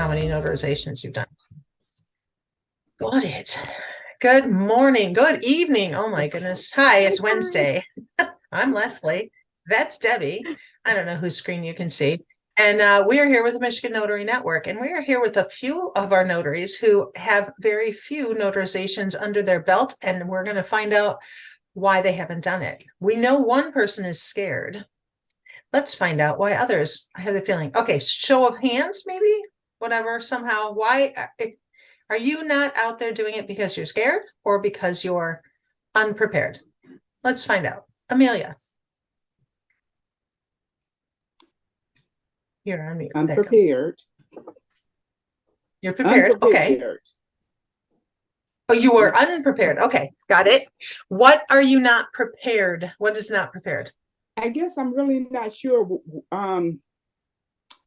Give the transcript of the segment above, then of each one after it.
how many notarizations you've done. Got it. Good morning. Good evening. Oh my goodness. Hi, it's Wednesday. I'm Leslie. That's Debbie. I don't know whose screen you can see. And we are here with the Michigan Notary Network, and we are here with a few of our notaries who have very few notarizations under their belt, and we're going to find out why they haven't done it. We know one person is scared. Let's find out why others have the feeling. Okay, show of hands, maybe, whatever, somehow. Why are you not out there doing it because you're scared or because you're unprepared? Let's find out. Amelia. You're on mute. Unprepared. You're prepared. Okay. Oh, you were unprepared. Okay, got it. What are you not prepared? What is not prepared? I guess I'm really not sure.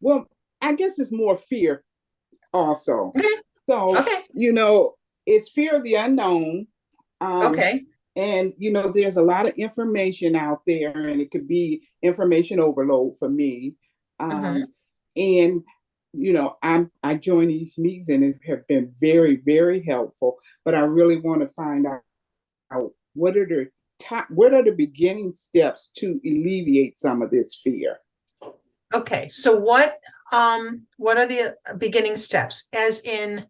Well, I guess it's more fear also. Okay. So, it's fear of the unknown. Okay. And, there's a lot of information out there, and it could be information overload for me. And, I join these meetings and it have been very, very helpful. But I really want to find out what are the beginning steps to alleviate some of this fear. Okay, so what are the beginning steps? As in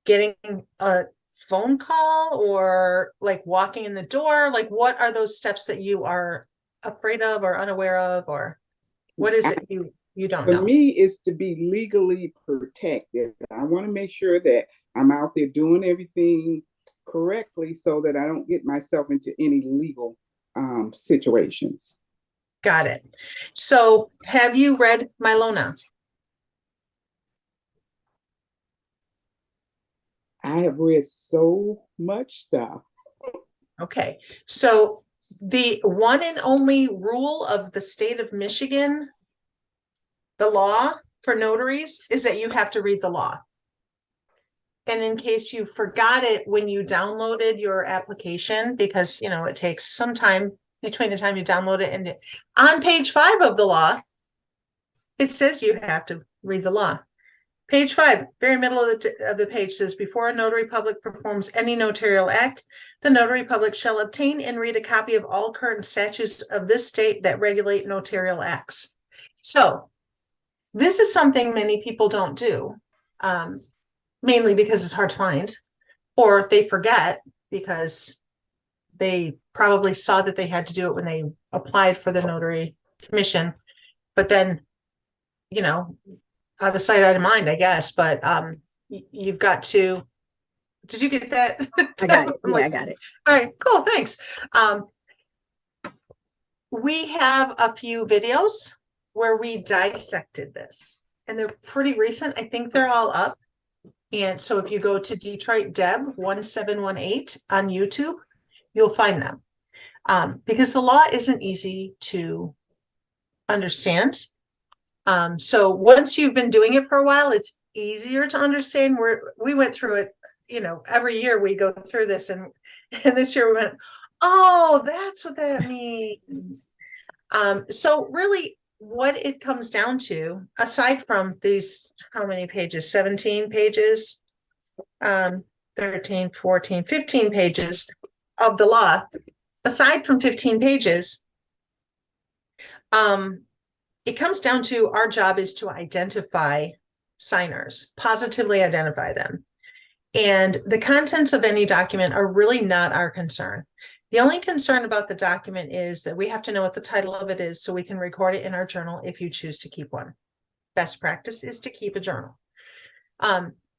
getting a phone call or like walking in the door? Like, what are those steps that you are afraid of or unaware of, or what is it you don't know? For me, is to be legally protected. I want to make sure that I'm out there doing everything correctly so that I don't get myself into any legal situations. Got it. So have you read Milona? I have read so much stuff. Okay. So the one and only rule of the state of Michigan, the law for notaries, is that you have to read the law. And in case you forgot it when you downloaded your application, because, it takes some time between the time you download it and on page 5 of the law, it says you have to read the law. Page 5, very middle of the page says, before a notary public performs any notarial act, the notary public shall obtain and read a copy of all current statutes of this state that regulate notarial acts. So this is something many people don't do, mainly because it's hard to find, or they forget because they probably saw that they had to do it when they applied for the notary commission, but then, out of sight, out of mind, I guess. But you've got to. Did you get that? I got it. Yeah, I got it. All right, cool. Thanks. We have a few videos where we dissected this, and they're pretty recent. I think they're all up. And so if you go to Detroit Deb 1718 on YouTube, you'll find them. Because the law isn't easy to understand. So once you've been doing it for a while, it's easier to understand. We went through it, every year we go through this, and this year we went, oh, that's what that means. So really what it comes down to, aside from these, how many pages? 17 pages, 13, 14, 15 pages of the law. Aside from 15 pages, it comes down to our job is to identify signers, positively identify them. And the contents of any document are really not our concern. The only concern about the document is that we have to know what the title of it is so we can record it in our journal if you choose to keep one. Best practice is to keep a journal.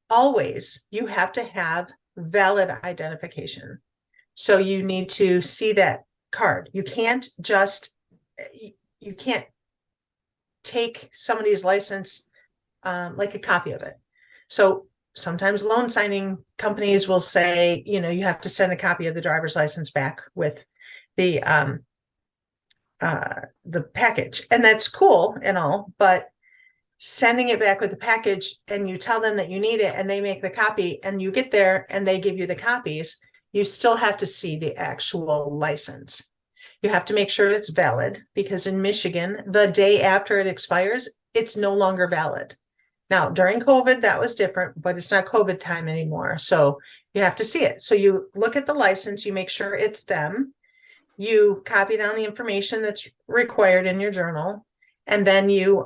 Always, you have to have valid identification. So you need to see that card. You can't take somebody's license like a copy of it. So sometimes loan signing companies will say, you have to send a copy of the driver's license back with the package. And that's cool and all, but sending it back with the package and you tell them that you need it and they make the copy and you get there and they give you the copies, you still have to see the actual license. You have to make sure it's valid, because in Michigan, the day after it expires, it's no longer valid. Now, during COVID, that was different, but it's not COVID time anymore. So you have to see it. So you look at the license, you make sure it's them. You copy down the information that's required in your journal, and then you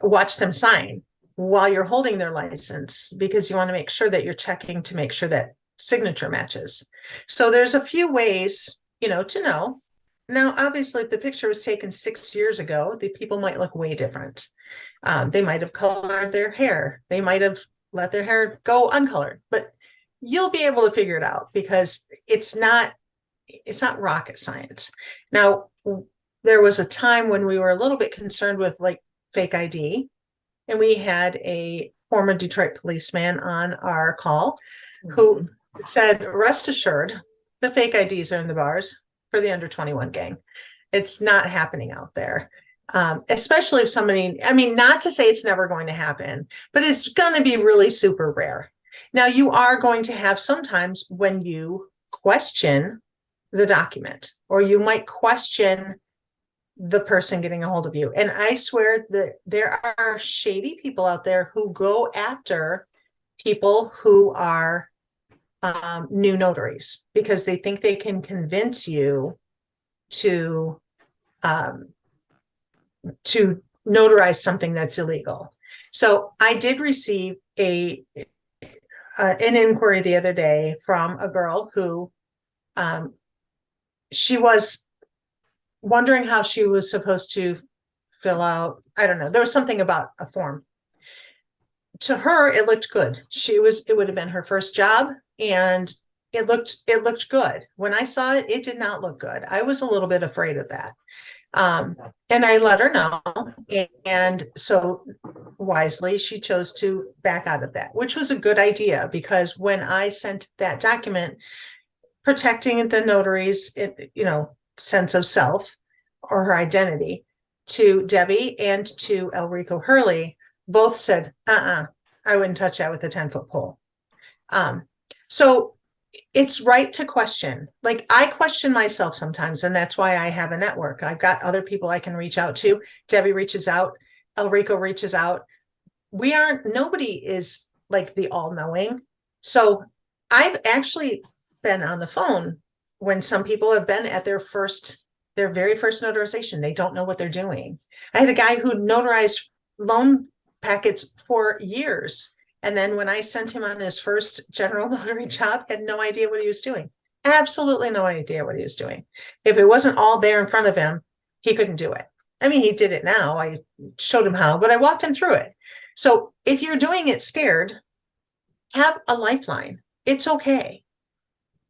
watch them sign while you're holding their license, because you want to make sure that you're checking to make sure that signature matches. So there's a few ways, to know. Now, obviously, if the picture was taken 6 years ago, the people might look way different. They might have colored their hair. They might have let their hair go uncolored, but you'll be able to figure it out because it's not rocket science. Now, there was a time when we were a little bit concerned with like fake ID, and we had a former Detroit policeman on our call who said, rest assured, the fake IDs are in the bars for the under 21 gang. It's not happening out there. Especially if somebody, not to say it's never going to happen, but it's going to be really super rare. Now, you are going to have sometimes when you question the document, or you might question the person getting a hold of you. And I swear that there are shady people out there who go after people who are new notaries because they think they can convince you to notarize something that's illegal. So I did receive an inquiry the other day from a girl who she was wondering how she was supposed to fill out, I don't know, there was something about a form. To her, it looked good. It would have been her first job, and it looked good. When I saw it, it did not look good. I was a little bit afraid of that. And I let her know. And so wisely, she chose to back out of that, which was a good idea, because when I sent that document protecting the notary's, sense of self or her identity to Debbie and to Elrico Hurley, both said, I wouldn't touch that with a 10-foot pole. So it's right to question. Like, I question myself sometimes, and that's why I have a network. I've got other people I can reach out to. Debbie reaches out, Elrico reaches out. Nobody is like the all-knowing. So I've actually been on the phone when some people have been at their very first notarization. They don't know what they're doing. I had a guy who notarized loan packets for years. And then when I sent him on his first general notary job, had no idea what he was doing. Absolutely no idea what he was doing. If it wasn't all there in front of him, he couldn't do it. He did it now. I showed him how, but I walked him through it. So if you're doing it scared, have a lifeline. It's okay.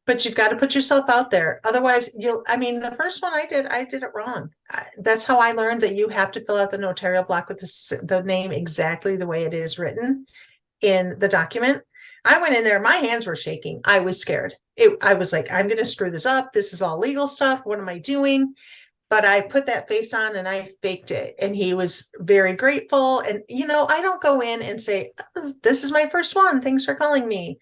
But you've got to put yourself out there. Otherwise, the first one I did it wrong. That's how I learned that you have to fill out the notarial block with the name exactly the way it is written in the document. I went in there, my hands were shaking. I was scared. I was like, I'm going to screw this up. This is all legal stuff. What am I doing? But I put that face on and I faked it. And he was very grateful. And, I don't go in and say, this is my first one. Thanks for calling me.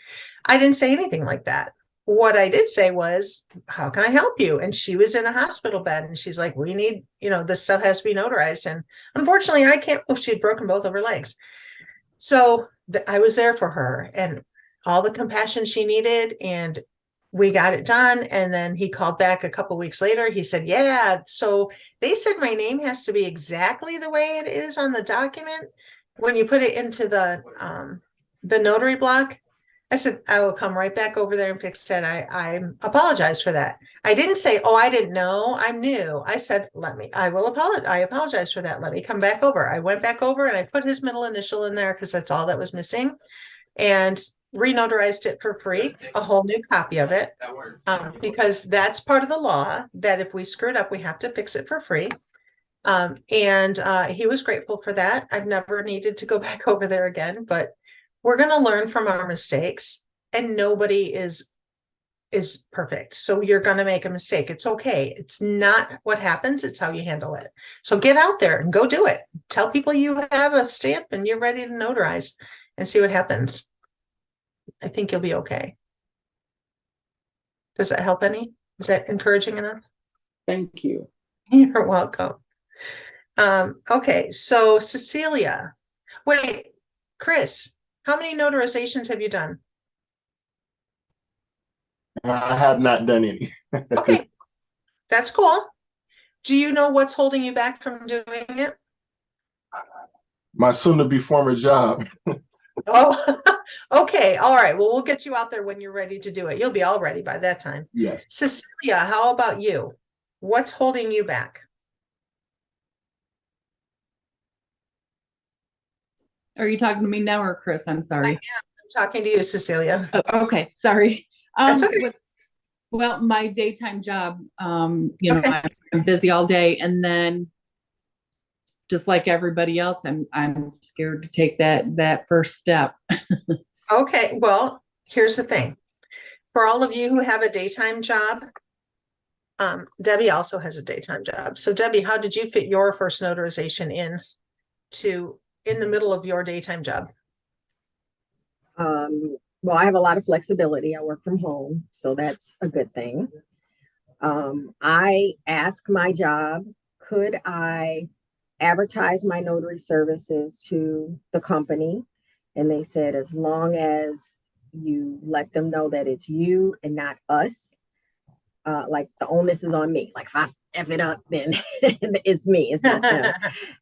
I didn't say anything like that. What I did say was, how can I help you? And she was in a hospital bed, and she's like, we need, this stuff has to be notarized. And unfortunately, I can't, she'd broken both of her legs. So I was there for her and all the compassion she needed, and we got it done. And then he called back a couple weeks later. He said, yeah, so they said my name has to be exactly the way it is on the document when you put it into the notary block. I said, I will come right back over there and fix it. I apologize for that. I didn't say, oh, I didn't know, I'm new. I said, I apologize for that. Let me come back over. I went back over and I put his middle initial in there because that's all that was missing, and re-notarized it for free, a whole new copy of it, because that's part of the law, that if we screw it up, we have to fix it for free. And he was grateful for that. I've never needed to go back over there again, but we're going to learn from our mistakes, and nobody is perfect. So you're going to make a mistake. It's okay. It's not what happens. It's how you handle it. So get out there and go do it. Tell people you have a stamp and you're ready to notarize, and see what happens. I think you'll be okay. Does that help any? Is that encouraging enough? Thank you. You're welcome. Okay, so Cecilia, wait, Chris, how many notarizations have you done? I have not done any. Okay, that's cool. Do you know what's holding you back from doing it? My soon to be former job. Oh, okay. All right. Well, we'll get you out there when you're ready to do it. You'll be all ready by that time. Yes. Cecilia, how about you? What's holding you back? Are you talking to me now or Chris? I'm I sorry. am. I'm talking to you, Cecilia. Oh, okay, sorry. That's okay. Well, my daytime job, Okay. I'm busy all day, and then just like everybody else, I'm scared to take that first step. Okay. Well, here's the thing. For all of you who have a daytime job, Debbie also has a daytime job. So Debbie, how did you fit your first notarization in the middle of your daytime job? Well, I have a lot of flexibility. I work from home, so that's a good thing. I asked my job, could I advertise my notary services to the company? And they said, as long as you let them know that it's you and not us, like the onus is on me. Like if I F it up, then it's me, it's not them.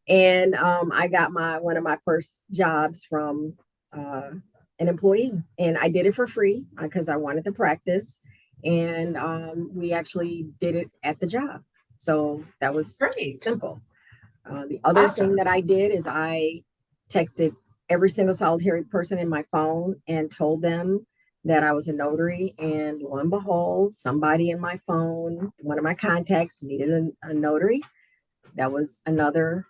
And I got one of my first jobs from an employee, and I did it for free because I wanted to practice. And we actually did it at the job, so that was Great. simple. The other thing Awesome. that I did is I texted every single solitary person in my phone and told them that I was a notary. And lo and behold, somebody in my phone, one of my contacts, needed a notary. That was another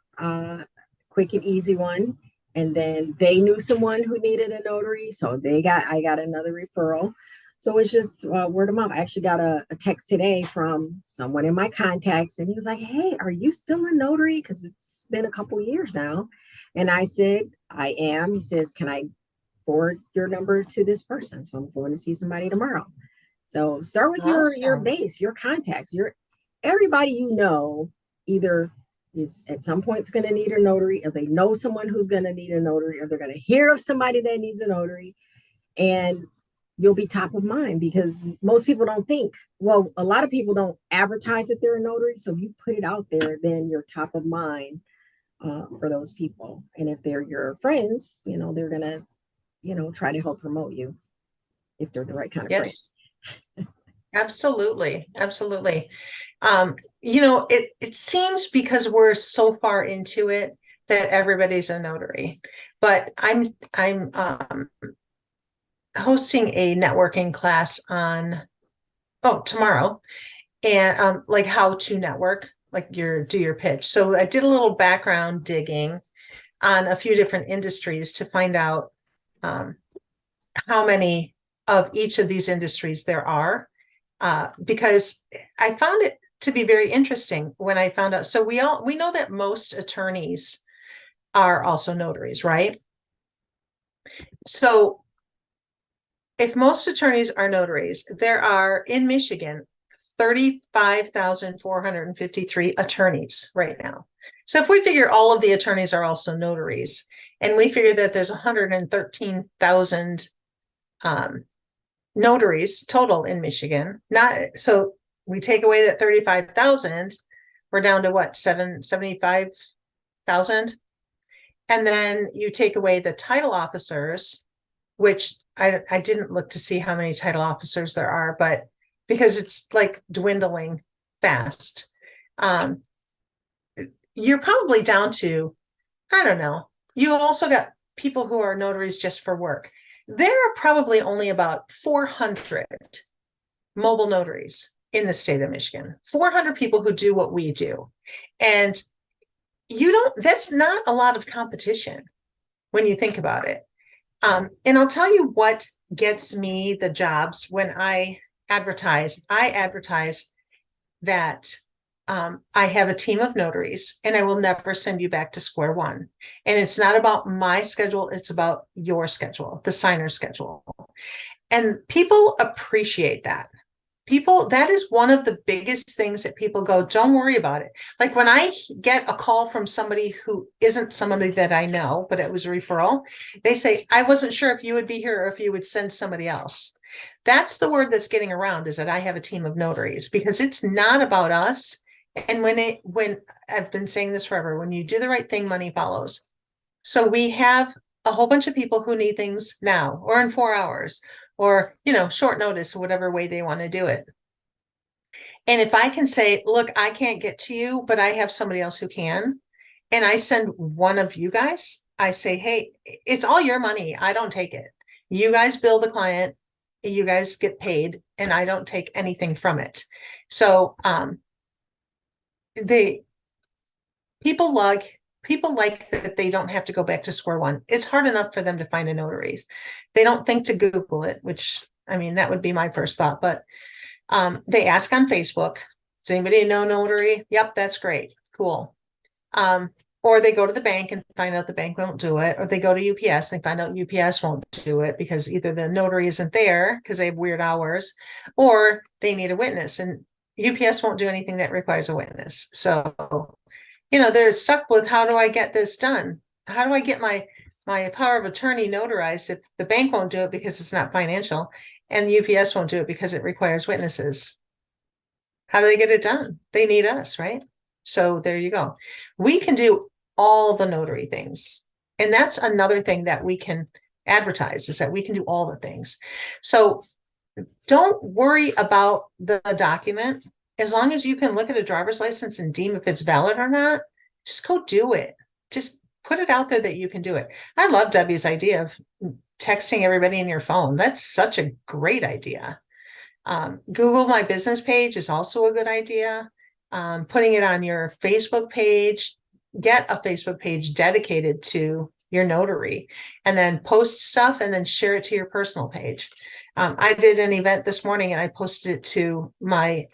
quick and easy one. And then they knew someone who needed a notary, so I got another referral. So it's just word of mouth. I actually got a text today from someone in my contacts, and he was like, "Hey, are you still a notary? Because it's been a couple years now." And I said, "I am." He says, "Can I forward your number to this person?" So I'm going to see somebody tomorrow. So start with your Awesome. base, your contacts, your everybody you know either is at some point is going to need a notary, or they know someone who's going to need a notary, or they're going to hear of somebody that needs a notary, and you'll be top of mind because most people don't think, well, a lot of people don't advertise that they're a notary. So if you put it out there, then you're top of mind for those people. And if they're your friends, they're going to, try to help promote you if they're the right kind of friend. Yes, absolutely. Absolutely. It seems because we're so far into it that everybody's a notary, but I'm hosting a networking class on tomorrow, and like how to network, like do your pitch. So I did a little background digging on a few different industries to find out how many of each of these industries there are, because I found it to be very interesting when I found out. So we know that most attorneys are also notaries, right? So if most attorneys are notaries, there are in Michigan 35,453 attorneys right now. So if we figure all of the attorneys are also notaries, and we figure that there's 113,000 notaries total in Michigan, so we take away that 35,000, we're down to what, 75,000? And then you take away the title officers, which I didn't look to see how many title officers there are, but because it's like dwindling fast, you're probably down to, I don't know. You also got people who are notaries just for work. There are probably only about 400 mobile notaries in the state of Michigan, 400 people who do what we do. And that's not a lot of competition when you think about it. And I'll tell you what gets me the jobs when I advertise. I advertise that I have a team of notaries and I will never send you back to square one. And it's not about my schedule, it's about your schedule, the signer schedule. And people appreciate that. people, that is one of the biggest things that people go, don't worry about it. Like when I get a call from somebody who isn't somebody that I know, but it was a referral, they say, I wasn't sure if you would be here or if you would send somebody else. That's the word that's getting around, is that I have a team of notaries, because it's not about us. And when I've been saying this forever, when you do the right thing, money follows. So we have a whole bunch of people who need things now or in 4 hours, or, short notice, or whatever way they want to do it. And if I can say, look, I can't get to you, but I have somebody else who can, and I send one of you guys, I say, hey, it's all your money. I don't take it. You guys bill the client, you guys get paid, and I don't take anything from it. So they people like that they don't have to go back to square one. It's hard enough for them to find a notary. They don't think to Google it, which, I mean, that would be my first thought, but they ask on Facebook, does anybody know notary? Yep, that's great. Cool. Or they go to the bank and find out the bank won't do it, or they go to UPS and find out UPS won't do it because either the notary isn't there because they have weird hours, or they need a witness, and UPS won't do anything that requires a witness. So, they're stuck with, how do I get this done? How do I get my power of attorney notarized if the bank won't do it because it's not financial, and the UPS won't do it because it requires witnesses? How do they get it done? They need us, right? So there you go. We can do all the notary things. And that's another thing that we can advertise, is that we can do all the things. So don't worry about the document. As long as you can look at a driver's license and deem if it's valid or not, just go do it. Just put it out there that you can do it. I love Debbie's idea of texting everybody in your phone. That's such a great idea. Google My Business page is also a good idea. Putting it on your Facebook page, get a Facebook page dedicated to your notary, and then post stuff and then share it to your personal page. I did an event this morning and I posted it to my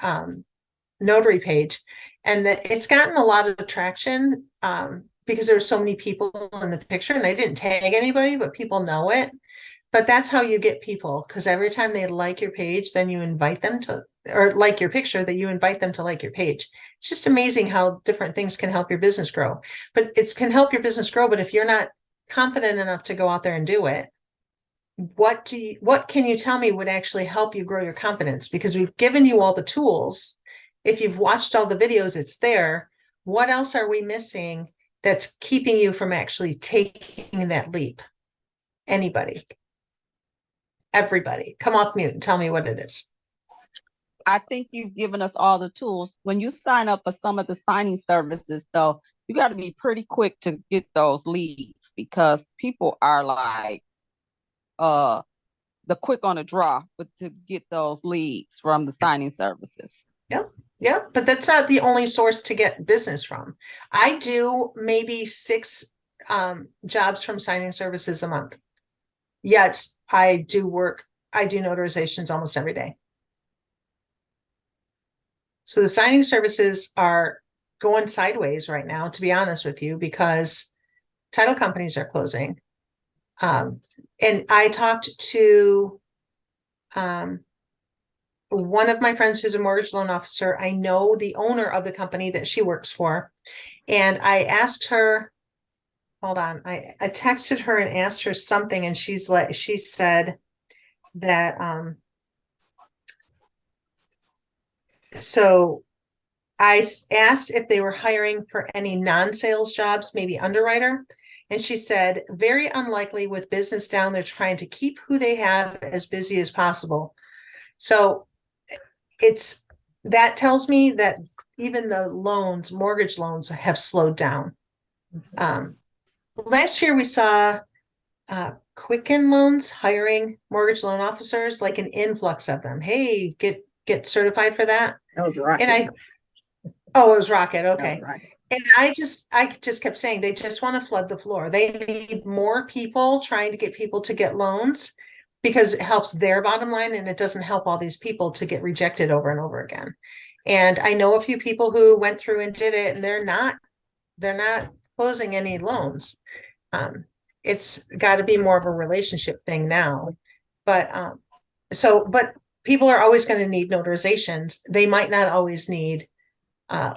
notary page, and it's gotten a lot of traction because there were so many people in the picture, and I didn't tag anybody, but people know it. But that's how you get people, because every time they like your page, then you invite them to, or like your picture, that you invite them to like your page. It's just amazing how different things can help your business grow. But it can help your business grow, but if you're not confident enough to go out there and do it, what can you tell me would actually help you grow your confidence? Because we've given you all the tools. If you've watched all the videos, it's there. What else are we missing that's keeping you from actually taking that leap? Anybody? Everybody, come off mute and tell me what it is. I think you've given us all the tools. When you sign up for some of the signing services, though, you got to be pretty quick to get those leads, because people are like the quick on the draw, but to get those leads from the signing services. Yep, but that's not the only source to get business from. I do maybe 6 jobs from signing services a month. Yet I do notarizations almost every day. So the signing services are going sideways right now, to be honest with you, because title companies are closing. And I talked to one of my friends who's a mortgage loan officer. I know the owner of the company that she works for. And I asked her, hold on, I texted her and asked her something, and she said that so I asked if they were hiring for any non-sales jobs, maybe underwriter, and she said, very unlikely. With business down, they're trying to keep who they have as busy as possible. So that tells me that even the mortgage loans have slowed down. Last year we saw Quicken Loans hiring mortgage loan officers, like an influx of them. Hey, get certified for that. That was right. And it was Rocket. Okay. Right. And I just kept saying, they just want to flood the floor. They need more people trying to get people to get loans, because it helps their bottom line, and it doesn't help all these people to get rejected over and over again. And I know a few people who went through and did it, and they're not closing any loans. It's got to be more of a relationship thing now. But people are always going to need notarizations. They might not always need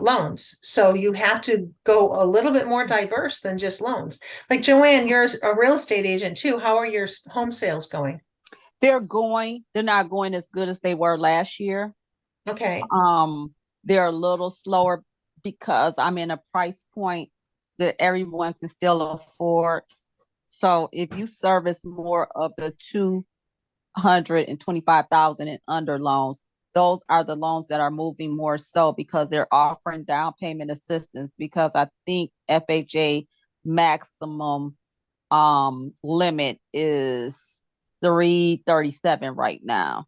loans. So you have to go a little bit more diverse than just loans. Like Joanne, you're a real estate agent too. How are your home sales going? They're not going as good as they were last year. Okay. They're a little slower because I'm in a price point that everyone can still afford. So if you service more of the 225,000 and under loans, those are the loans that are moving more so because they're offering down payment assistance, because I think FHA maximum limit is 337 right now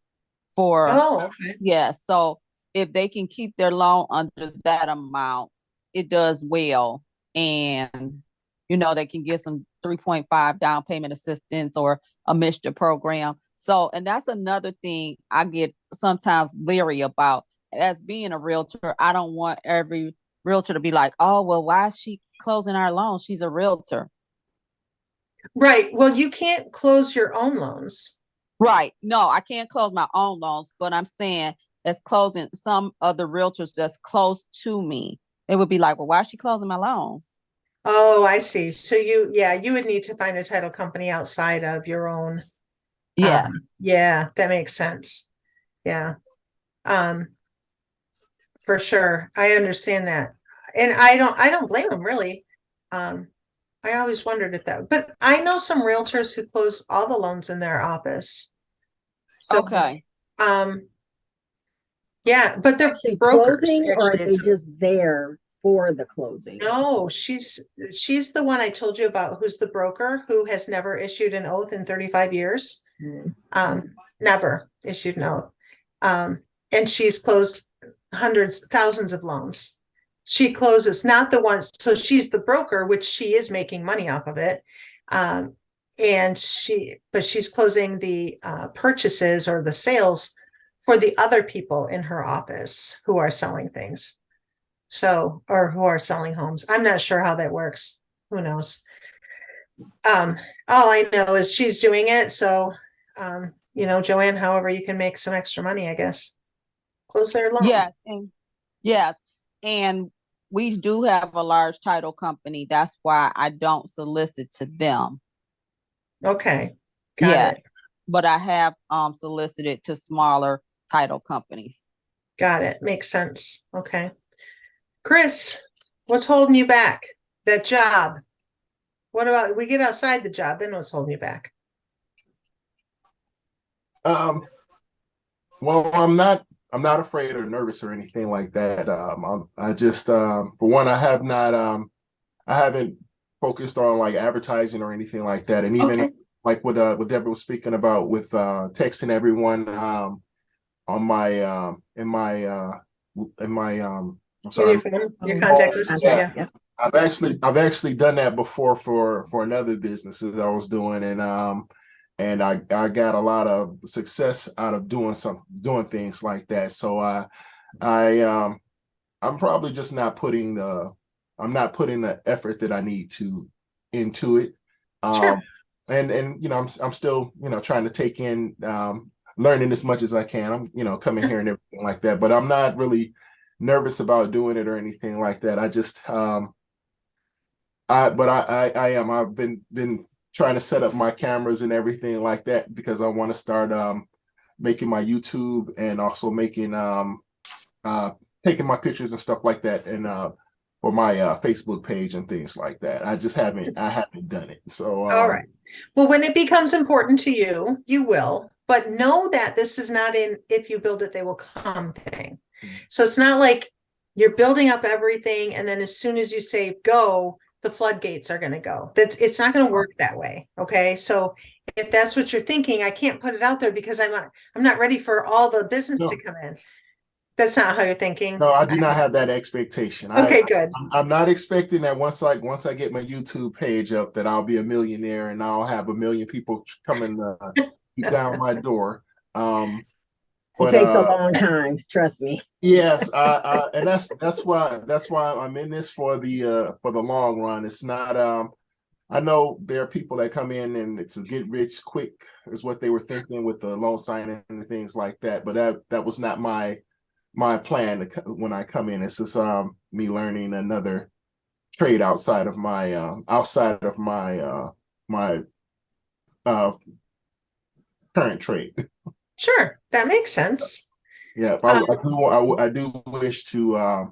for Okay. yeah. So if they can keep their loan under that amount, it does well. And they can get some 3.5 down payment assistance or a mixture program. So, and that's another thing I get sometimes leery about. As being a realtor, I don't want every realtor to be like, oh, well, why is she closing our loan? She's a realtor. Right. Well, you can't close your own loans. Right. No, I can't close my own loans, but I'm saying as closing some of the realtors that's close to me, it would be like, well, why is she closing my loans? Oh, I see. So you would need to find a title company outside of your own. Yes. Yeah, that makes sense. Yeah. For sure. I understand that. And I don't blame them really. I always wondered if that, but I know some realtors who close all the loans in their office. So, Okay. Yeah, but they're Actually brokers. closing, or are Actually, they just there for the closing? no, she's the one I told you about, who's the broker who has never issued an oath in 35 years. Never issued an oath. And she's closed hundreds, thousands of loans. She closes, not the ones, so she's the broker, which she is making money off of it. And she's closing the purchases or the sales for the other people in her office who are selling things. So, or who are selling homes. I'm not sure how that works. Who knows? All I know is she's doing it. So, Joanne, however you can make some extra money, I guess. Close their loans. Yes. And we do have a large title company. That's why I don't solicit to them. Okay. Got it. But I have solicited to smaller title companies. Got it. Makes sense. Okay. Chris, what's holding you back? That job. What about we get outside the job, then what's holding you back? Well, I'm not afraid or nervous or anything like that. I just for one, I haven't focused on like advertising or anything like that. And even like what Deborah was speaking about with texting everyone on my in my I'm sorry, your contact list. Yeah. I've actually done that before for another business that I was doing, and I got a lot of success out of doing things like that. So I'm probably just not putting the effort that I need to into it. Sure. And I'm still trying to take in learning as much as I can. I'm coming here and everything like that, but I'm not really nervous about doing it or anything like that. I just I've been trying to set up my cameras and everything like that because I want to start making my YouTube and also making taking my pictures and stuff like that and for my Facebook page and things like that. I haven't done it. So all right. Well, when it becomes important to you, you will, but know that this is not in if you build it, they will come thing. So it's not like you're building up everything and then as soon as you say go, the floodgates are going to go. It's not going to work that way. Okay. So if that's what you're thinking, I can't put it out there because I'm not ready for all the business to come in. That's not how you're thinking. No, I do not have that expectation. Okay, good. I'm not expecting that once I get my YouTube page up that I'll be a millionaire and I'll have a million people coming down my door. It takes a long time, trust me. Yes, and that's why I'm in this for the long run. It's not I know there are people that come in and it's a get rich quick is what they were thinking with the loan signing and things like that. But that was not my plan when I come in. It's just me learning another trade outside of my uh current trade. Sure, that makes sense. Yeah, I do wish to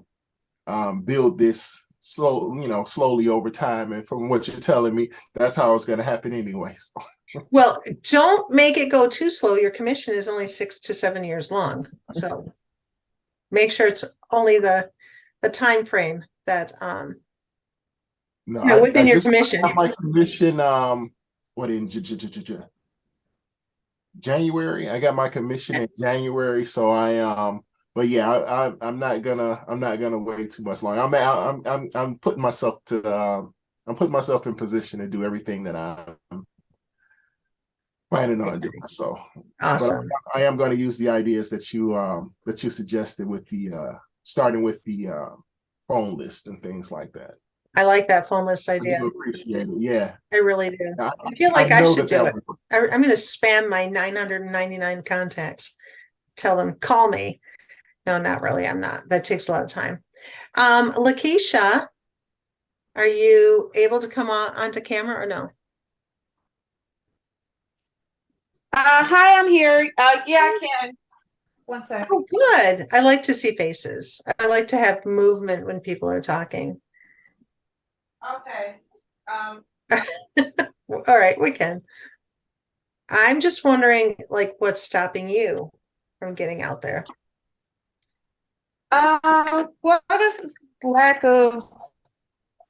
build this slowly over time. And from what you're telling me, that's how it's going to happen anyways. Well, don't make it go too slow. Your commission is only 6 to 7 years long. So make sure it's only the time frame that No, within I your just commission. got my commission what in January. I got my commission in January, so but yeah, I'm not gonna wait too much long. I'm putting myself I'm putting myself in position to do everything that I'm planning on doing. So, but Awesome. I am going to use the ideas that you suggested with the starting with the phone list and things like that. I like that phone list I idea. do appreciate it. Yeah, I really do. I, I feel like I know should that do it. I'm going to spam my 999 contacts. Tell them, call me. No, not really. I'm not. That takes a lot of time. Lakeisha, are you able to come onto camera or no? Hi, I'm here. Yeah, I can. One sec. Oh, good. I like to see faces. I like to have movement when people are talking. Okay. All right, we can. I'm just wondering, like, what's stopping you from getting out there? Well, I guess lack of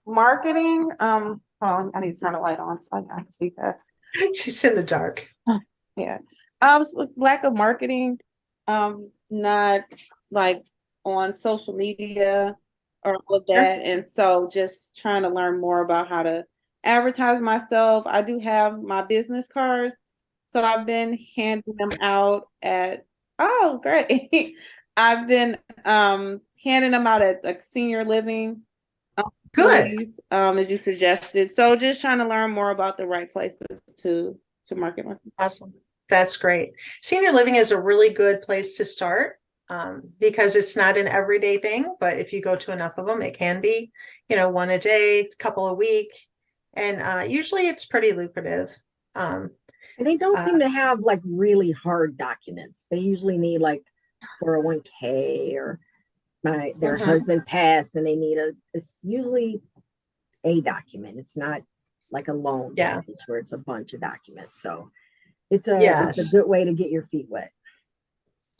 marketing. Hold on, I need to turn the light on so I can see that. She's in the dark. Yeah. So lack of marketing. Not like on social media or all of Sure. that. And so just trying to learn more about how to advertise myself. I do have my business cards. So I've been handing them out oh, great. I've been handing them out at like senior living Good. facilities, as you suggested. So just trying to learn more about the right places to market myself. Awesome. That's great. Senior living is a really good place to start because it's not an everyday thing, but if you go to enough of them, it can be, one a day, couple a week. And usually it's pretty lucrative. And they don't seem to have like really hard documents. They usually need like 401k or their husband passed and they need it's usually a document. It's not like a loan package where it's a bunch of documents. So it's a good way to get your feet wet.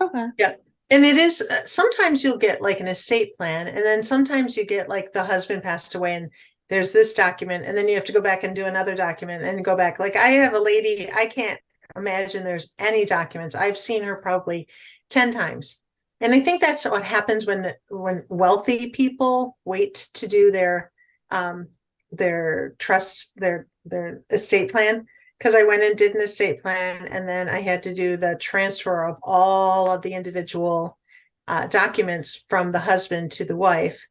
Okay. Yeah. And it is sometimes you'll get like an estate plan, and then sometimes you get like the husband passed away and there's this document, and then you have to go back and do another document and go back. Like I have a lady, I can't imagine there's any documents. I've seen her probably 10 times. And I think that's what happens when wealthy people wait to do their trust, their estate plan. Because I went and did an estate plan, and then I had to do the transfer of all of the individual documents from the husband to the wife.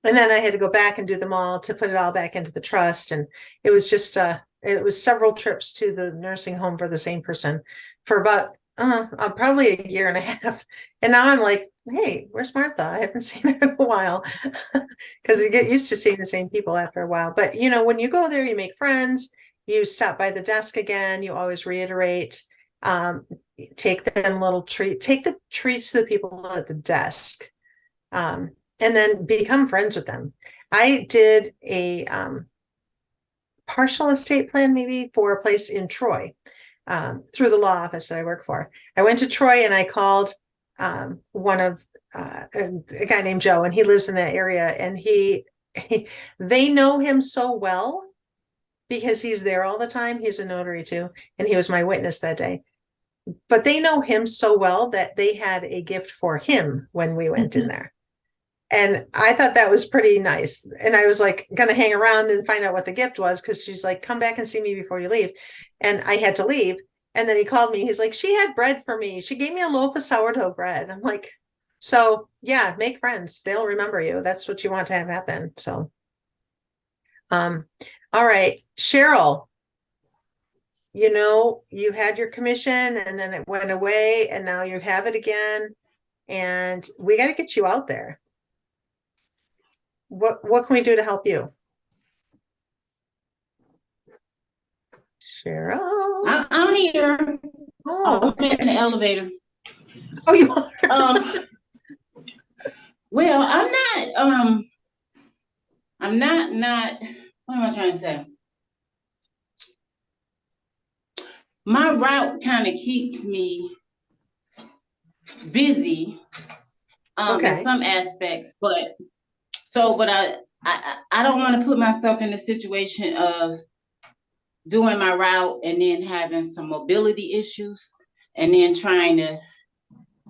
And then I had to go back and do them all to put it all back into the trust. And it was just, it was several trips to the nursing home for the same person for about probably a year and a half. And now I'm like, hey, where's Martha? I haven't seen her in a while because you get used to seeing the same people after a while. But, when you go there, you make friends. You stop by the desk again. You always reiterate, take them little take the treats to the people at the desk, and then become friends with them. I did a partial estate plan maybe for a place in Troy through the law office that I work for. I went to Troy and I called one of a guy named Joe, and he lives in that area, and they know him so well because he's there all the time. He's a notary too, and he was my witness that day. But they know him so well that they had a gift for him when we went in there. And I thought that was pretty nice. And I was like going to hang around and find out what the gift was, because she's like, come back and see me before you leave. And I had to leave. And then he called me. He's like, she had bread for me. She gave me a loaf of sourdough bread. I'm like, so yeah, make friends. They'll remember you. That's what you want to have happen. So All right, Cheryl. You know, you had your commission and then it went away and now you have it again. And we got to get you out there. What can we do to help you? Cheryl. I'm here. Oh, I'm in the elevator. Oh, you are. Well, I'm not, what am I trying to say? My route kind of keeps me busy, in Okay. some aspects, but I don't want to put myself in a situation of doing my route and then having some mobility issues and then trying to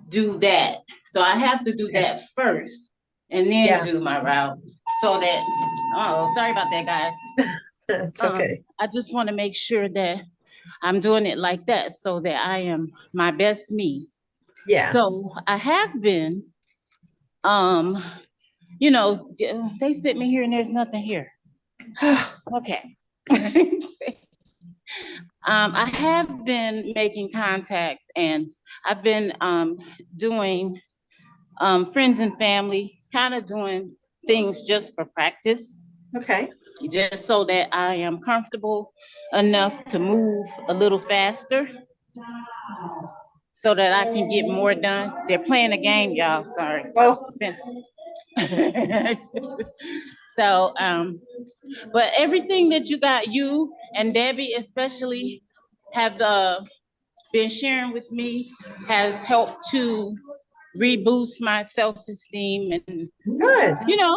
do that. So I have to do Okay. that first and then Yeah. do my route so that, oh, sorry about that, guys. It's okay. I just want to make sure that I'm doing it like that so that I am my best me. Yeah. So I have been, you know, they sent me here and there's nothing here. Okay. I have been making contacts and I've been doing friends and family, kind of doing things just for practice, Okay. just so that I am comfortable enough to move a little faster so that I can get more done. They're playing a game, y'all. Sorry. Oh, So, but everything that you and Debbie especially have been sharing with me has helped to reboost my self-esteem and good. you know,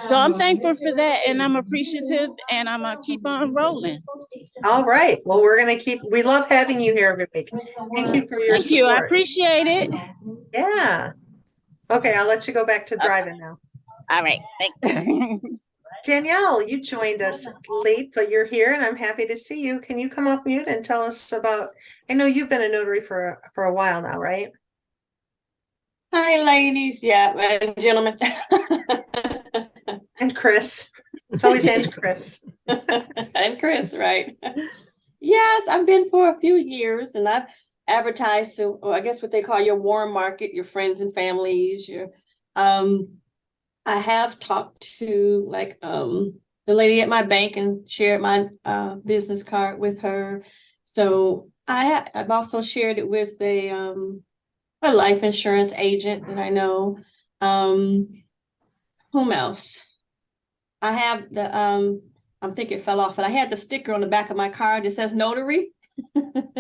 so I'm thankful for that and I'm appreciative and I'm gonna keep on rolling. All right. Well, we love having you here every week. Thank you for your Thank you. I support. appreciate it. Yeah. Okay, I'll let you go back to driving now. All right. Thanks. Danielle, you joined us late, but you're here and I'm happy to see you. Can you come off mute and tell us about, I know you've been a notary for a while now, right? Hi, ladies. Yeah, and gentlemen. And Chris. It's always and Chris. And Chris, right? Yes, I've been for a few years and I've advertised to, I guess what they call your warm market, your friends and families, I have talked to like the lady at my bank and shared my business card with her. So I've also shared it with a life insurance agent that I know. Whom else? I have the I'm thinking it fell off, but I had the sticker on the back of my car that says notary.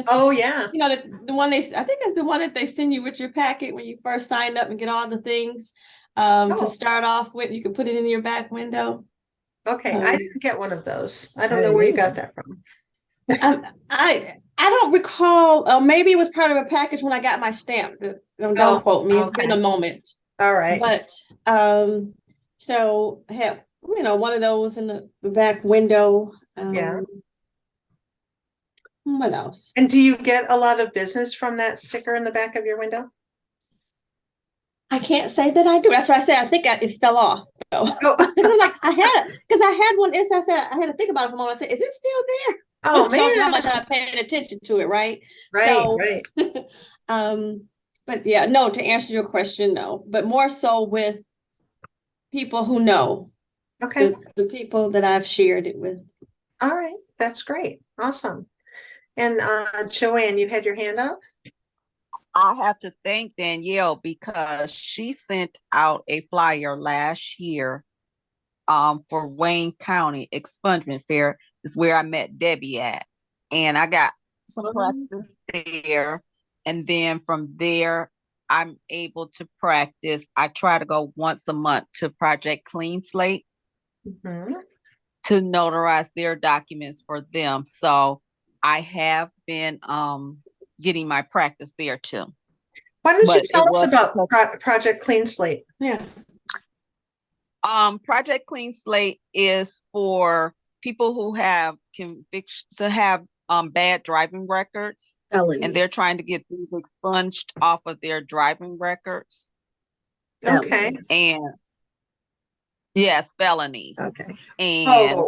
Oh yeah. You know, the one I think it's the one that they send you with your packet when you first sign up and get all the things to start off with. You can put it in your back window. Okay, I didn't get one of those. I don't I know where you didn't got that from. I don't recall. Maybe it was part of a package when I got my stamp. Don't quote me. It's been a moment. All right. But so I have one of those in the back window. Yeah. What else? And do you get a lot of business from that sticker in the back of your window? I can't say that I do. That's why I said I think it fell off. So. Oh. Like I had one. I said I had to think about it for a moment. I said, is it still there? Oh Shows you how man. much I'm paying attention to it, right? Right. But yeah, no, to answer your question, no. But more so with people who know. Okay. The people that I've shared it with. All right. That's great. Awesome. And Joanne, you had your hand up? I have to thank Danielle because she sent out a flyer last year for Wayne County Expungement Fair is where I met Debbie at. And I got some practice there. And then from there, I'm able to practice. I try to go once a month to Project Clean Slate to notarize their documents for them. So I have been getting my practice there too. Why don't you tell us about Project Clean Slate? Yeah. Project Clean Slate is for people who have convictions to have bad driving records, and they're trying to get these expunged off of their driving records. Okay. And yes, felonies. Okay. And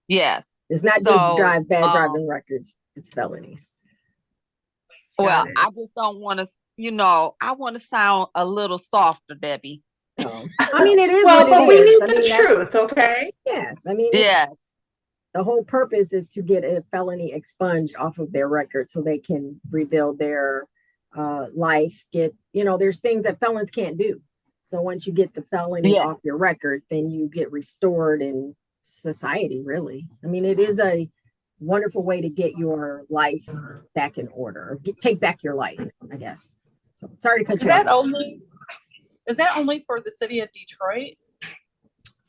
Yes. It's not just So, bad driving records, it's felonies. well, Got it. I just don't want to, I want to sound a little softer, Debbie. I mean, it is Well, what it but we is. need I the mean, that's, truth, okay? yeah, I mean, Yeah. the whole purpose is to get a felony expunged off of their record so they can rebuild their life. There's things that felons can't do. So once you get the felony Yeah. off your record, then you get restored in society, really. I mean, it is a wonderful way to get your life back in order, or take back your life, I guess. So sorry to cut Is you off. is that only for the city of Detroit?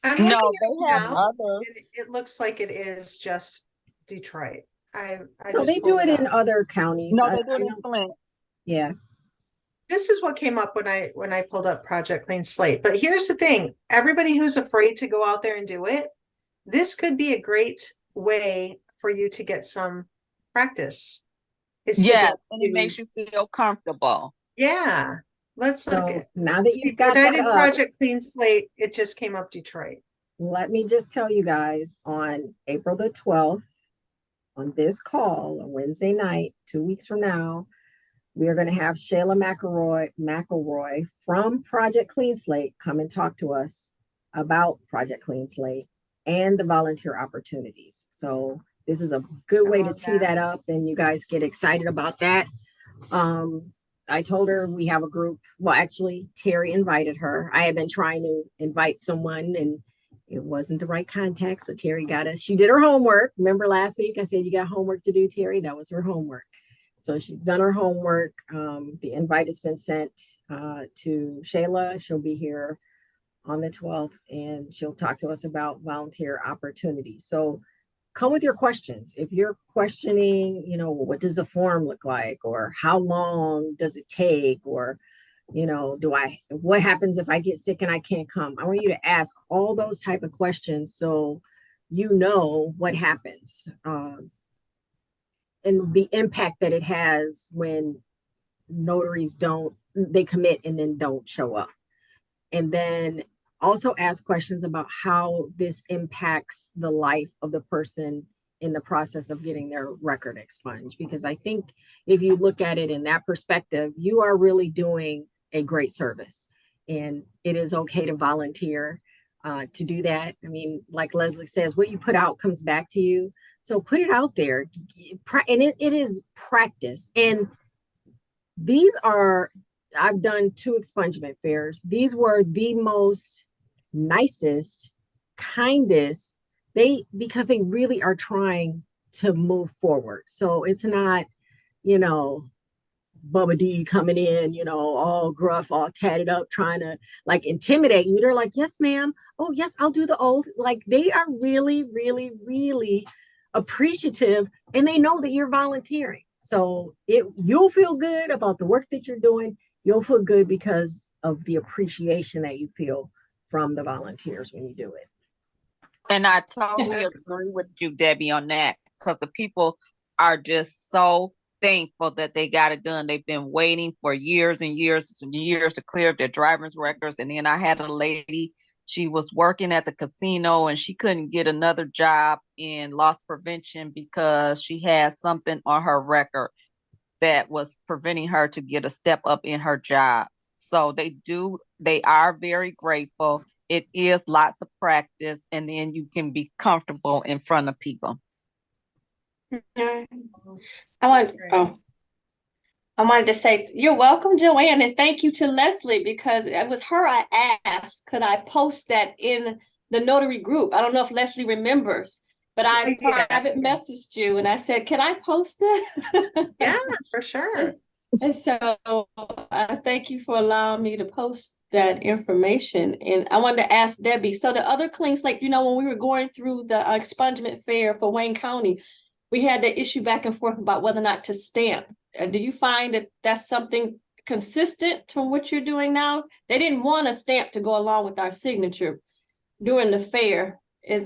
I'm No, looking at they it have now. other. It looks like it is just Detroit. I No, just they pulled do it in up. other counties. No, they do it in Flint. Yeah. This is what came up when I pulled up Project Clean Slate. But here's the thing: everybody who's afraid to go out there and do it, this could be a great way for you to get some practice. Yes, and it makes you feel comfortable. Yeah. Let's look So at now that see, you've got when I that did up, Project Clean Slate, it just came up Detroit. let me just tell you guys, on April the 12th, on this call, on Wednesday night, 2 weeks from now, we are going to have Shayla McElroy from Project Clean Slate come and talk to us about Project Clean Slate and the volunteer opportunities. So this is a good way to tee that up, and you guys get excited about that. I told her we have a group. Well, actually, Terry invited her. I had been trying to invite someone, and it wasn't the right contact. So Terry got us. She did her homework. Remember last week I said you got homework to do, Terry? That was her homework. So she's done her homework. The invite has been sent to Shayla. She'll be here on the 12th, and she'll talk to us about volunteer opportunities. So come with your questions. If you're questioning, what does a form look like, or how long does it take, or, what happens if I get sick and I can't come? I want you to ask all those type of questions so you know what happens and the impact that it has when notaries they commit and then don't show up. And then also ask questions about how this impacts the life of the person in the process of getting their record expunged. Because I think if you look at it in that perspective, you are really doing a great service. And it is okay to volunteer to do that. I mean, like Leslie says, what you put out comes back to you. So put it out there. And it is practice. And I've done 2 expungement fairs. These were the most nicest, kindest, because they really are trying to move forward. So it's not, Bubba D coming in, all gruff, all tatted up, trying to like intimidate you. They're like, yes, ma'am. Oh, yes, I'll do the oath. Like they are really, really, really appreciative, and they know that you're volunteering. So you'll feel good about the work that you're doing. You'll feel good because of the appreciation that you feel from the volunteers when you do it. And I totally agree with you, Debbie, on that, because the people are just so thankful that they got it done. They've been waiting for years and years and years to clear up their driver's records. And then I had a lady, she was working at the casino and she couldn't get another job in loss prevention because she had something on her record that was preventing her to get a step up in her job. So they are very grateful. It is lots of practice, and then you can be comfortable in front of people. I wanted to say you're welcome, Joanne, and thank you to Leslie, because it was her I asked, could I post that in the notary group? I don't know if Leslie remembers, but I private messaged you and I said, can I post it? Yeah, for sure. And so thank you for allowing me to post that information. And I wanted to ask Debbie, so the other clean slate, when we were going through the expungement fair for Wayne County, we had the issue back and forth about whether or not to stamp. Do you find that that's something consistent from what you're doing now? They didn't want a stamp to go along with our signature during the fair.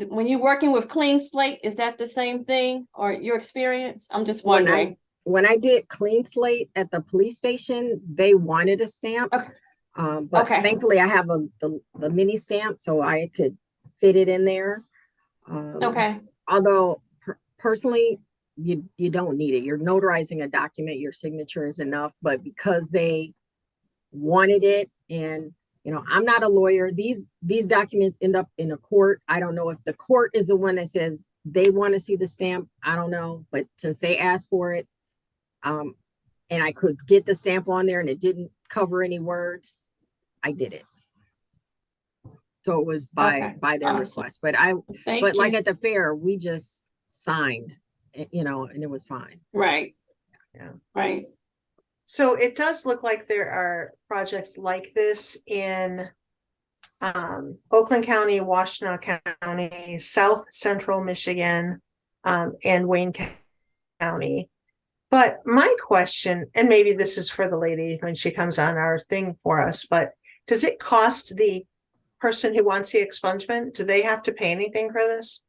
When you're working with clean slate, is that the same thing, or your experience? I'm just wondering. When I did clean slate at the police station, they wanted a stamp. Okay. But thankfully I have the mini stamp, so I could fit it in there. Okay. although personally, you don't need it. You're notarizing a document, your signature is enough, but because they wanted it, and I'm not a lawyer, these documents end up in a court. I don't know if the court is the one that says they want to see the stamp. I don't know, but since they asked for it, and I could get the stamp on there and it didn't cover any words, I did it. So it was by their Awesome. request. But Thank like you. at the fair, we just signed, and it was fine. Right. Yeah. Right. So it does look like there are projects like this in Oakland County, Washtenaw County, South Central Michigan, and Wayne County. But my question, and maybe this is for the lady when she comes on our thing for us, but does it cost the person who wants the expungement? Do they have to pay anything for this?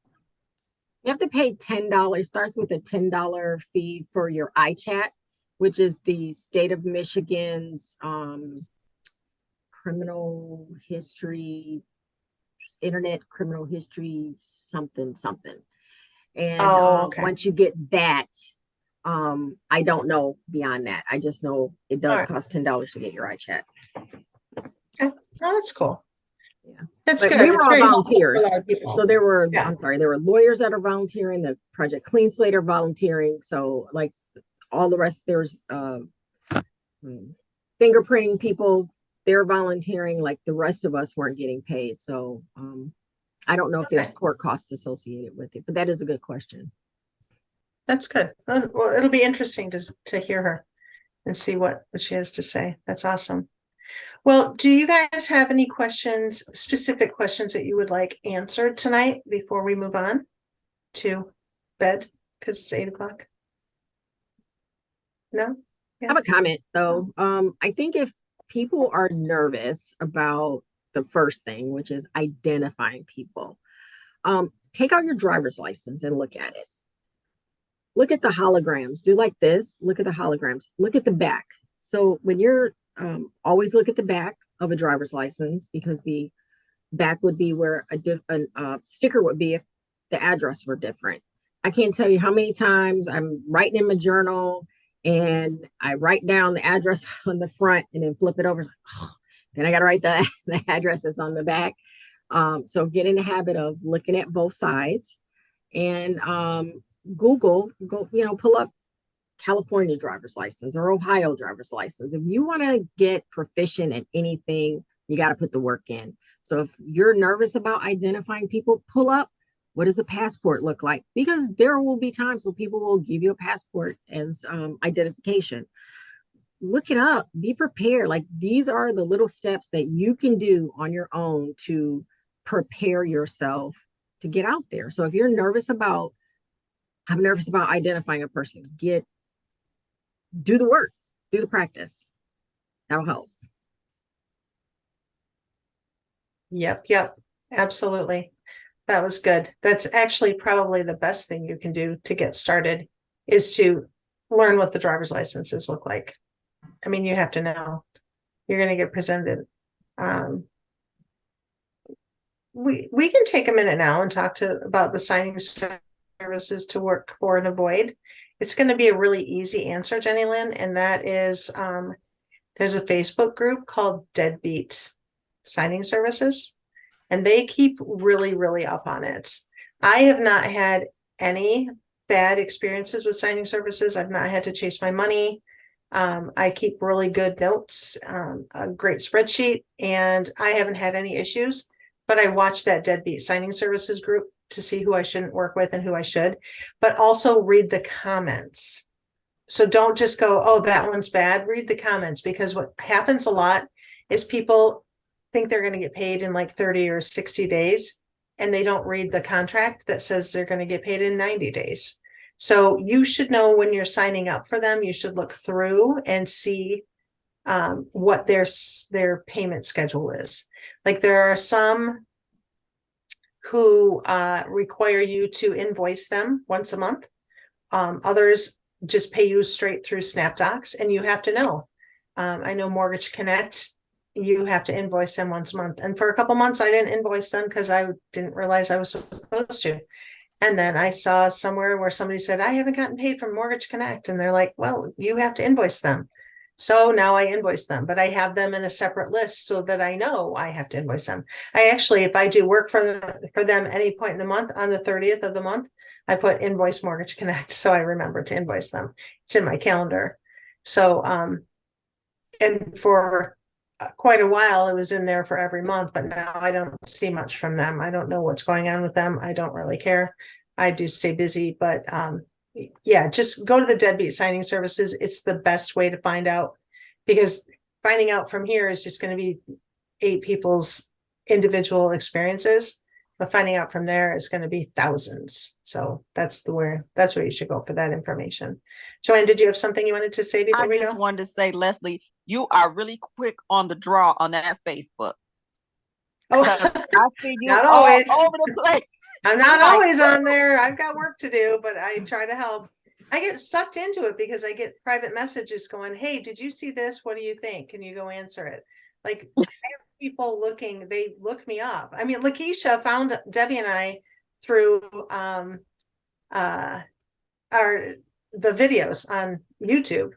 You have to pay $10. Starts with a $10 fee for your iChat, which is the state of Michigan's criminal history, internet criminal history, something. And okay. Once you get that, I don't know beyond that. I just know it does cost $10 to get your iChat. Okay. Oh, that's cool. Yeah. That's But good. we were It's all very helpful volunteers. for a lot of people. So there were, Yeah. there were lawyers that are volunteering, the Project Clean Slate are volunteering. So like all the rest, there's fingerprinting people, they're volunteering, like the rest of us weren't getting paid. So I don't know if there's court costs associated with it, but that is a good question. That's good. Well, it'll be interesting to hear her and see what she has to say. That's awesome. Well, do you guys have any questions, specific questions that you would like answered tonight before we move on to bed? Because it's 8 o'clock. No? I have a comment though. I think if people are nervous about the first thing, which is identifying people, take out your driver's license and look at it. Look at the holograms. Do like this. Look at the holograms. Look at the back. So when you're always look at the back of a driver's license, because the back would be where a sticker would be if the address were different. I can't tell you how many times I'm writing in my journal and I write down the address on the front and then flip it over. Then I got to write the addresses on the back. So get in the habit of looking at both sides, and Google, pull up California driver's license or Ohio driver's license. If you want to get proficient at anything, you got to put the work in. So if you're nervous about identifying people, pull up, what does a passport look like? Because there will be times when people will give you a passport as identification. Look it up, be prepared. Like, these are the little steps that you can do on your own to prepare yourself to get out there. So if you're nervous about, I'm nervous about identifying a person, do the work, do the practice. That'll help. Yep. Absolutely. That was good. That's actually probably the best thing you can do to get started, is to learn what the driver's licenses look like. I mean, you have to know. You're going to get presented. We can take a minute now and talk about the signing services to work for and avoid. It's going to be a really easy answer, Jenny Lynn, and that is there's a Facebook group called Deadbeat Signing Services, and they keep really up on it. I have not had any bad experiences with signing services. I've not had to chase my money. I keep really good notes, a great spreadsheet, and I haven't had any issues. But I watch that Deadbeat Signing Services group to see who I shouldn't work with and who I should, but also read the comments. So don't just go, oh, that one's bad. Read the comments, because what happens a lot is people think they're going to get paid in like 30 or 60 days, and they don't read the contract that says they're going to get paid in 90 days. So you should know when you're signing up for them, you should look through and see what their payment schedule is. Like, there are some who require you to invoice them once a month. Others just pay you straight through SnapDocs, and you have to know. I know Mortgage Connect, you have to invoice them once a month. And for a couple months, I didn't invoice them because I didn't realize I was supposed to. And then I saw somewhere where somebody said, I haven't gotten paid from Mortgage Connect. And they're like, well, you have to invoice them. So now I invoice them, but I have them in a separate list so that I know I have to invoice them. I actually, if I do work for them any point in the month, on the 30th of the month, I put invoice Mortgage Connect, so I remember to invoice them. It's in my calendar. So, and for quite a while, it was in there for every month, but now I don't see much from them. I don't know what's going on with them. I don't really care. I do stay busy, but yeah, just go to the Deadbeat Signing Services. It's the best way to find out, because finding out from here is just going to be 8 people's individual experiences, but finding out from there is going to be thousands. So that's where you should go for that information. Joanne, did you have something you wanted to say before we go? I just wanted to say, Leslie, you are really quick on the draw on that Facebook. Oh, I see you not all always. over the place. I'm not Like, always on there. I've got work to do, but I try to help. I get sucked into it because I get private messages going, hey, did you see this? What do you think? Can you go answer it? Like, I have people looking, they look me up. I mean, Lakeisha found Debbie and I through the videos on YouTube.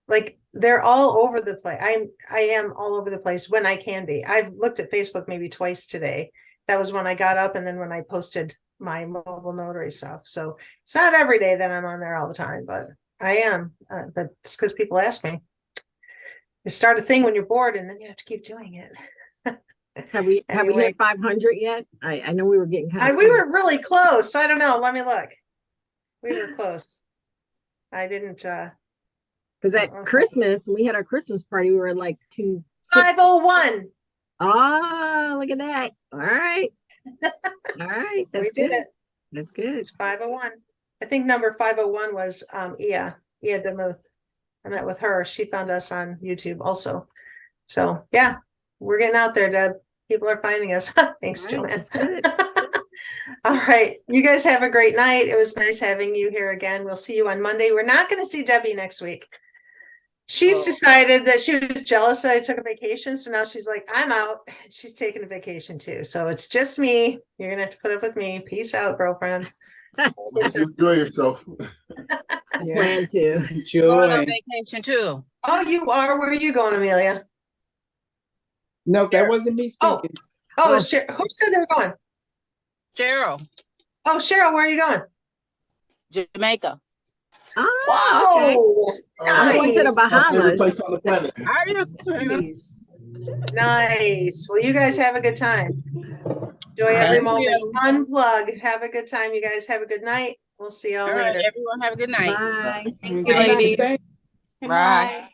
Like, they're all over the place. I am all over the place when I can be. I've looked at Facebook maybe twice today. That was when I got up, and then when I posted my mobile notary stuff. So it's not every day that I'm on there all the time, but I am. But it's because people ask me. You start a thing when you're bored, and then you have to keep doing it. Have we Anyway. hit 500 yet? I know we were getting kind of We were really close. I don't know. Let me look. We were close. I didn't. because at Christmas, when we had our Christmas party, we were like 501. Ah, look at that. All right. All right. That's We did good. it. That's good. It's 501. I think number 501 was Ia DeMuth. I met with her. She found us on YouTube also. So yeah, we're getting out there, Deb. People are finding us. Thanks, All right, Joanne. that's good. All right. You guys have a great night. It was nice having you here again. We'll see you on Monday. We're not going to see Debbie next week. She's decided that she was jealous that I took a vacation. So now she's like, I'm out. She's taking a vacation too. So it's just me. You're going to have to put up with me. Peace out, girlfriend. Enjoy yourself. I plan to. Going Enjoy. on vacation too. Oh, you are? Where are you going, Amelia? No, that wasn't me Oh. speaking. Oh, who said they were going? Cheryl, Oh, Cheryl, where are you going? Jamaica. Ah, okay. Whoa. I'm going to the Nice. My favorite Bahamas. place on the planet. Are you? Nice. Nice. Well, you guys have a good time. Enjoy every Thank moment. you. Unplug. Have a good time. You guys have a good night. We'll see y'all All right, later. everyone have a good night. Bye. Thank you, Bye. ladies. Thank Good Bye. night.